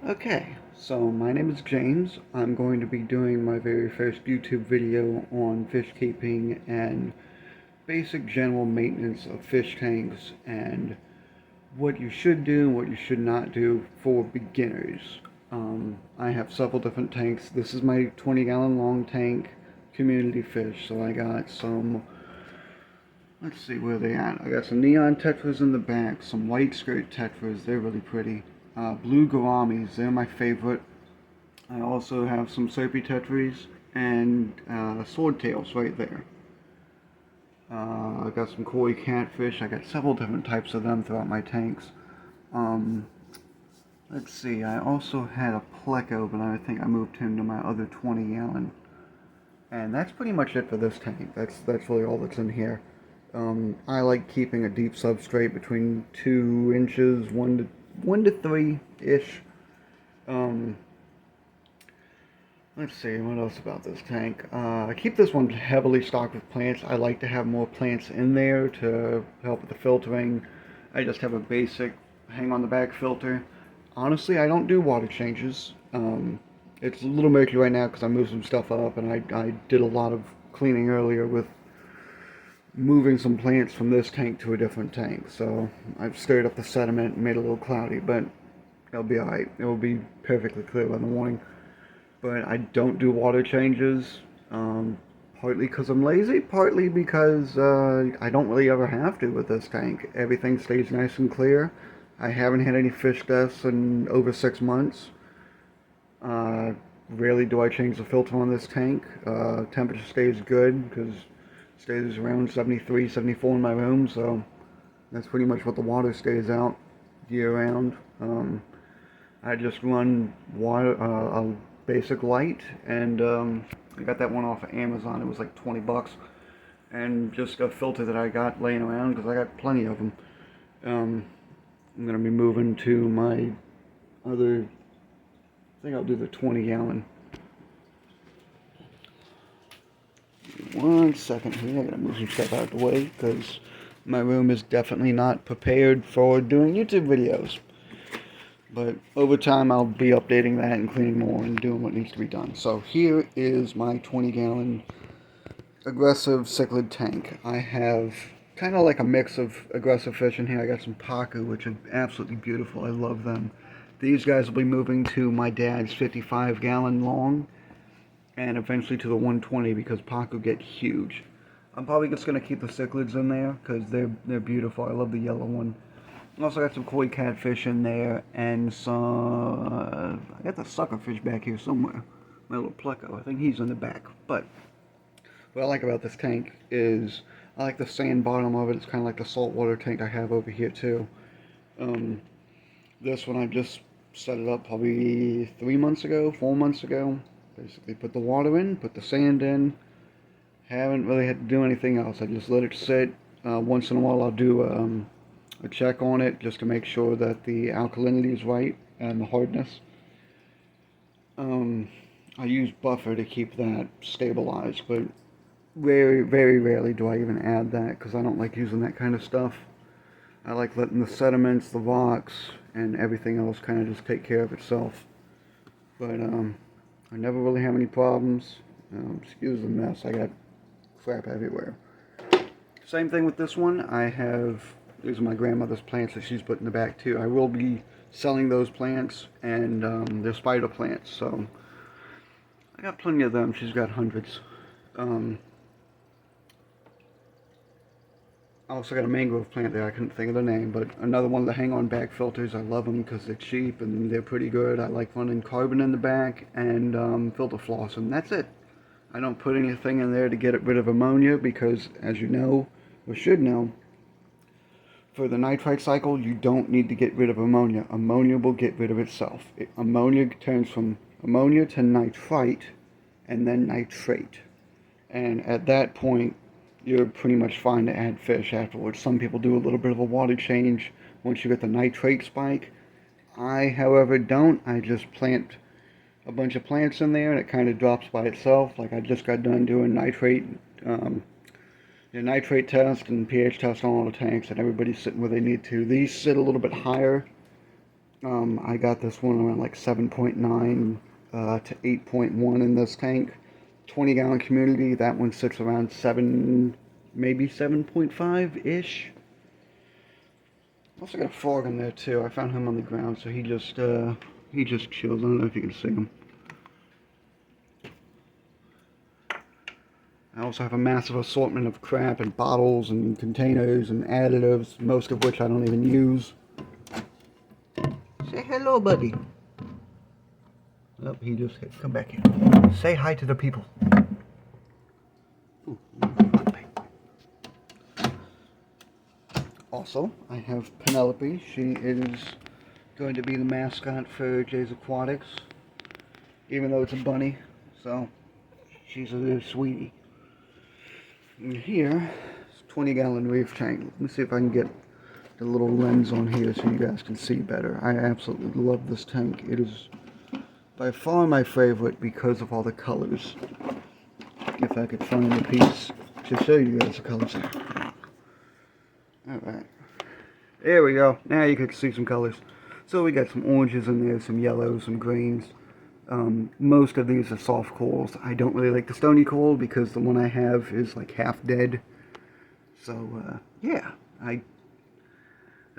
Okay, so my name is James. I'm going to be doing my very first YouTube video on fish keeping and basic general maintenance of fish tanks and what you should do and what you should not do for beginners. I have several different tanks. This is my 20-gallon long tank community fish, so I got some, let's see where they at. I got some neon tetras in the back, some white skirt tetras, they're really pretty. Blue gouramis, they're my favorite. I also have some soapy tetras and swordtails right there. I got some koi catfish. I got several different types of them throughout my tanks. Um, let's see, I also had a pleco, but I think I moved him to my other 20-gallon. And that's pretty much it for this tank. That's really all that's in here. I like keeping a deep substrate between 2 inches, 1 to 3 ish. Um, let's see what else about this tank. I keep this one heavily stocked with plants. I like to have more plants in there to help with the filtering. I just have a basic hang on the back filter. Honestly, I don't do water changes. It's a little murky right now because I moved some stuff up, and I did a lot of cleaning earlier with moving some plants from this tank to a different tank. So I've stirred up the sediment and made it a little cloudy, but it'll be alright. It will be perfectly clear in the morning. But I don't do water changes, partly because I'm lazy, partly because I don't really ever have to with this tank. Everything stays nice and clear. I haven't had any fish deaths in over 6 months. Rarely do I change the filter on this tank. Temperature stays good because it stays around 73, 74 in my room, so that's pretty much what the water stays out year round. I just run water, a basic light, and I got that one off of Amazon. It was like 20 bucks, and just a filter that I got laying around because I got plenty of them. I'm gonna be moving to my other. I think I'll do the 20-gallon. 1 second here. I gotta move some stuff out of the way because my room is definitely not prepared for doing YouTube videos. But over time, I'll be updating that and cleaning more and doing what needs to be done. So here is my 20-gallon aggressive cichlid tank. I have kind of like a mix of aggressive fish in here. I got some pacu, which are absolutely beautiful. I love them. These guys will be moving to my dad's 55-gallon long and eventually to the 120 because pacu get huge. I'm probably just going to keep the cichlids in there because they're beautiful. I love the yellow one. I also got some koi catfish in there and some. I got the suckerfish back here somewhere. My little pleco. I think he's in the back. But what I like about this tank is I like the sand bottom of it. It's kind of like the saltwater tank I have over here too. This one I just set it up probably 3 months ago, 4 months ago. Basically put the water in, put the sand in. Haven't really had to do anything else. I just let it sit. Once in a while I'll do a check on it just to make sure that the alkalinity is right and the hardness. I use buffer to keep that stabilized, but very, very rarely do I even add that because I don't like using that kind of stuff. I like letting the sediments, the rocks, and everything else kind of just take care of itself. But I never really have any problems. Excuse the mess, I got crap everywhere. Same thing with this one. I have, these are my grandmother's plants that she's put in the back too. I will be selling those plants, and they're spider plants, so I got plenty of them. She's got hundreds. I also got a mangrove plant there. I couldn't think of the name, but another one of the hang-on back filters. I love them because they're cheap and they're pretty good. I like running carbon in the back and filter floss, and that's it. I don't put anything in there to get rid of ammonia because, as you know, or should know, for the nitrite cycle, you don't need to get rid of ammonia. Ammonia will get rid of itself. Ammonia turns from ammonia to nitrite and then nitrate. And at that point, you're pretty much fine to add fish afterwards. Some people do a little bit of a water change once you get the nitrate spike. I, however, don't. I just plant a bunch of plants in there and it kind of drops by itself. Like I just got done doing nitrate, nitrate test and pH test on all the tanks, and everybody's sitting where they need to. These sit a little bit higher I got this one around like 7.9 to 8.1 in this tank. 20-gallon community, that one sits around 7, maybe 7.5-ish. Also got a frog in there too. I found him on the ground, so he just chills. I don't know if you can see him. I also have a massive assortment of crap and bottles and containers and additives, most of which I don't even use. Say hello, buddy. Oh, he just hit. Come back here. Say hi to the people. Ooh. Also, I have Penelope. She is going to be the mascot for Jay's Aquatics, even though it's a bunny, so she's a little sweetie. And here, it's a 20-gallon reef tank. Let me see if I can get the little lens on here so you guys can see better. I absolutely love this tank. It is by far my favorite because of all the colors. If I could find a piece to show you guys the colors. Alright. There we go. Now you can see some colors. So we got some oranges in there, some yellows, some greens. Most of these are soft corals. I don't really like the stony coral because the one I have is like half dead. So, yeah.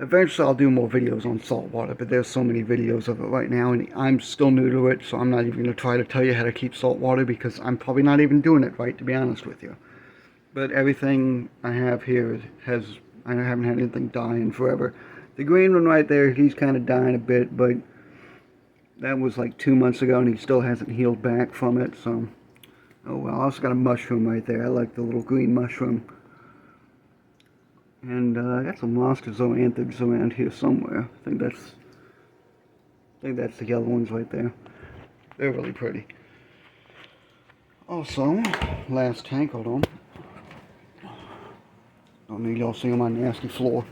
Eventually I'll do more videos on saltwater, but there's so many videos of it right now, and I'm still new to it, so I'm not even going to try to tell you how to keep saltwater because I'm probably not even doing it right, to be honest with you. But everything I have here I haven't had anything die in forever. The green one right there, he's kind of dying a bit, but that was like 2 months ago, and he still hasn't healed back from it, so... Oh well, I also got a mushroom right there. I like the little green mushroom. And I got some Zoanthids around here somewhere. I think that's the yellow ones right there. They're really pretty. Also, last tank, hold on. Don't need y'all seeing my nasty floor.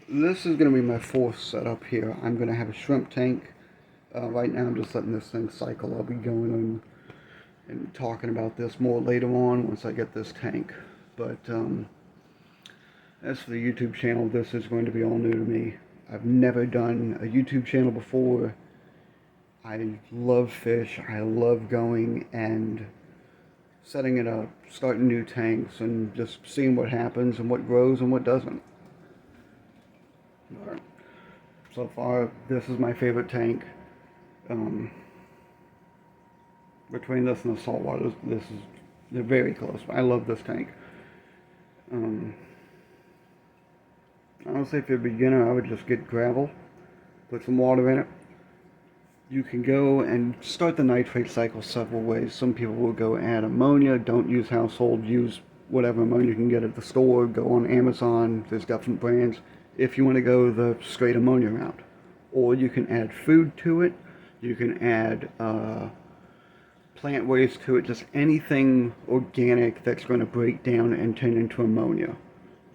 This is going to be my fourth setup here. I'm going to have a shrimp tank. Right now I'm just letting this thing cycle. I'll be going on and talking about this more later on once I get this tank. But as for the YouTube channel, this is going to be all new to me. I've never done a YouTube channel before. I love fish. I love going and setting it up, starting new tanks, and just seeing what happens and what grows and what doesn't. But so far, this is my favorite tank. Between this and the saltwater, they're very close. I love this tank. Honestly, if you're a beginner, I would just get gravel, put some water in it. You can go and start the nitrate cycle several ways. Some people will go add ammonia. Don't use household. Use whatever ammonia you can get at the store. Go on Amazon. There's different brands. If you want to go the straight ammonia route. Or you can add food to it. You can add plant waste to it. Just anything organic that's going to break down and turn into ammonia.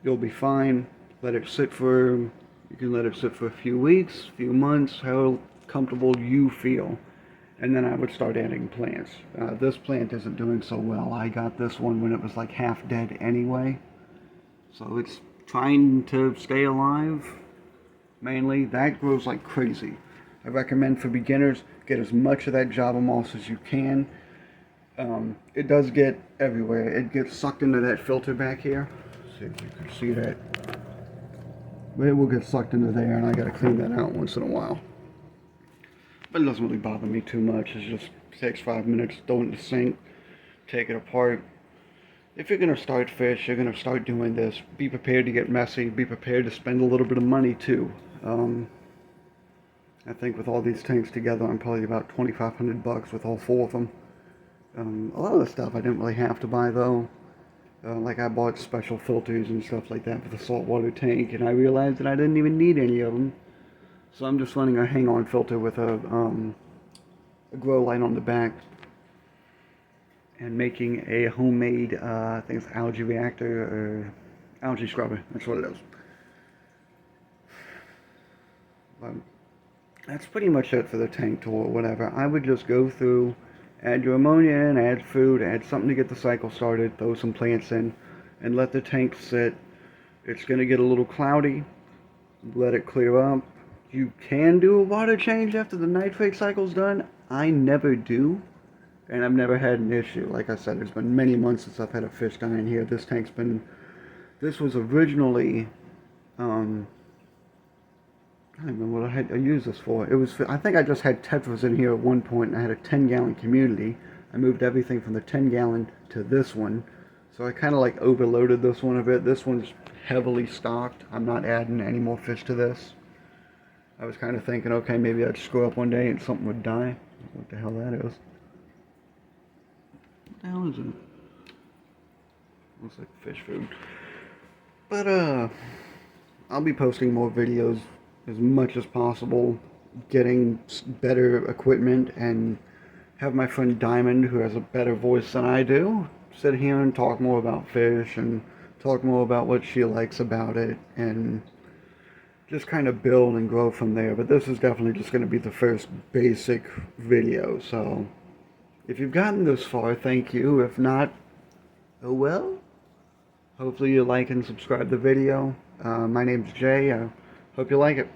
You'll be fine. Let it sit for, you can let it sit for a few weeks, few months, how comfortable you feel. And then I would start adding plants. This plant isn't doing so well. I got this one when it was like half dead anyway. So it's trying to stay alive, mainly. That grows like crazy. I recommend for beginners, get as much of that Java moss as you can. It does get everywhere. It gets sucked into that filter back here. Let's see if you can see that. But it will get sucked into there, and I gotta clean that out once in a while. But it doesn't really bother me too much. It just takes 5 minutes, throw it in the sink, take it apart. If you're gonna start fish, you're gonna start doing this, be prepared to get messy, be prepared to spend a little bit of money too. I think with all these tanks together, I'm probably about $2,500 with all 4 of them. A lot of the stuff I didn't really have to buy though. Like I bought special filters and stuff like that for the saltwater tank, and I realized that I didn't even need any of them. So I'm just running a hang-on filter with a grow light on the back, and making a homemade, I think it's algae reactor or algae scrubber. That's what it is. But that's pretty much it for the tank tool or whatever. I would just go through, add your ammonia in, add food, add something to get the cycle started, throw some plants in, and let the tank sit It's going to get a little cloudy. Let it clear up. You can do a water change after the nitrate cycle's done. I never do, and I've never had an issue. Like I said, it's been many months since I've had a fish die in here. This tank's been, this was originally, I don't remember what I used this for. It was, I think I just had tetras in here at one point, and I had a 10-gallon community. I moved everything from the 10-gallon to this one, so I kind of like overloaded this one a bit. This one's heavily stocked. I'm not adding any more fish to this. I was kind of thinking, okay, maybe I'd screw up one day and something would die. What the hell that is? What the hell is it? Looks like fish food. But, I'll be posting more videos as much as possible, getting better equipment, and have my friend Diamond, who has a better voice than I do, sit here and talk more about fish and talk more about what she likes about it, and just kind of build and grow from there. But this is definitely just going to be the first basic video, so if you've gotten this far, thank you. If not, oh well. Hopefully you like and subscribe the video. My name's Jay. I hope you like it.